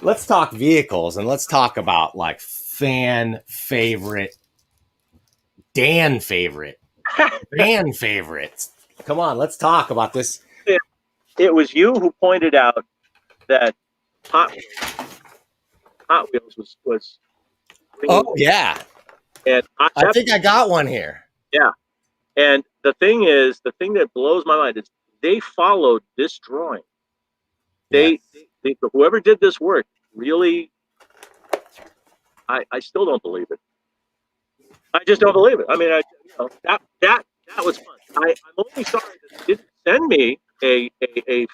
let's talk vehicles and let's talk about like fan favorite, Dan favorite, fan favorites. Come on, let's talk about this. It was you who pointed out that Hot Wheels was. Oh yeah, and I think I got one here. Yeah, and the thing that blows my mind is they followed this drawing. They whoever did this work really. I still don't believe it. I just don't believe it. I mean, that was fun. I'm only sorry that they didn't send me a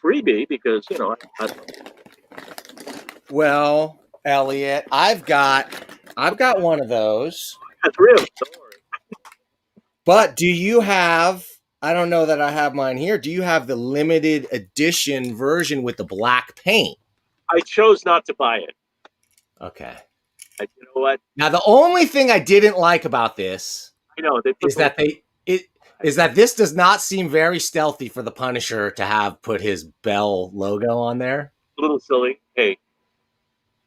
freebie because Well, Eliot, I've got one of those. I got 3 of them. Don't worry. But do you have? I don't know that I have mine here. Do you have the limited edition version with the black paint? I chose not to buy it. Okay. You know what? Now, the only thing I didn't like about this is that this does not seem very stealthy for the Punisher to have put his Bell logo on there. A little silly. Hey,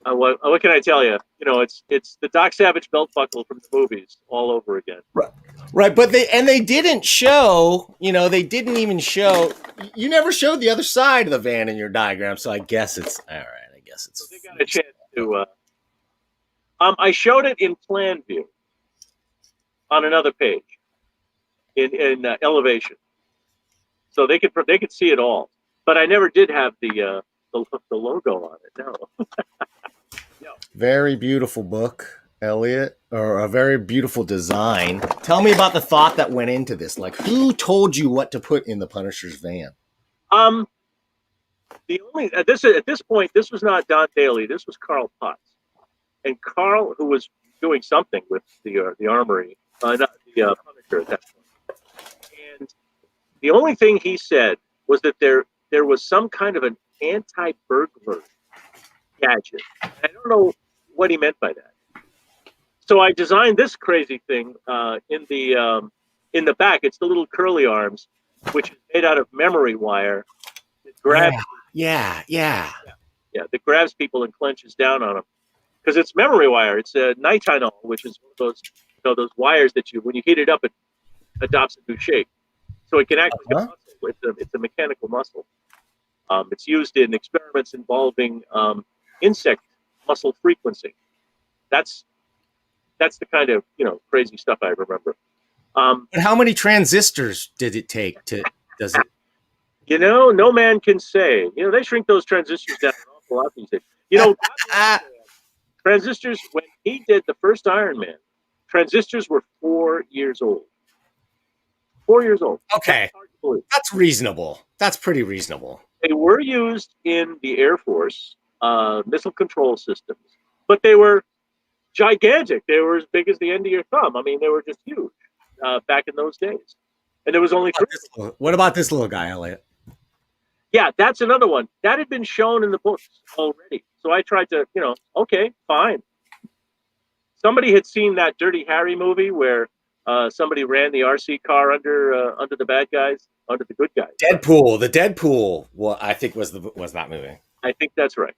what can I tell you? It's the Doc Savage belt buckle from the movies all over again. Right, but they didn't show. They didn't even show. You never showed the other side of the van in your diagram, so I guess it's all right. I guess it's. So they got a chance to. I showed it in plan view on another page in elevation, so they could see it all. But I never did have the logo on it. No. No. Very beautiful book, Eliot, or a very beautiful design. Tell me about the thought that went into this. Like, who told you what to put in the Punisher's van? The only at this point, this was not Don Daly. This was Carl Potts. And Carl, who was doing something with the Armory, not the Punisher at that point. And the only thing he said was that there was some kind of an anti-burglar gadget. I don't know what he meant by that. So I designed this crazy thing in the back. It's the little curly arms, which is made out of memory wire. That grabs that grabs people and clenches down on them. Because it's memory wire. It's a nitinol, which is one of those wires that when you heat it up, it adopts a new shape. So it can act like a muscle. It's a mechanical muscle. It's used in experiments involving insect muscle frequency. That's the kind of crazy stuff I remember. But how many transistors did it take to? Does it? No man can say. They shrink those transistors down an awful lot these days. Transistors, when he did the first Iron Man, transistors were 4 years old. 4 years old. Okay. That's reasonable. That's pretty reasonable. They were used in the Air Force missile control systems, but they were gigantic. They were as big as the end of your thumb. I mean, they were just huge back in those days. And there was only 3. What about this little guy, Eliot? Yeah, that's another one. That had been shown in the books already. So I tried to, okay, fine. Somebody had seen that Dirty Harry movie where somebody ran the RC car under the bad guys, under the good guys. Deadpool. The Deadpool. Well, I think was that movie. I think that's right.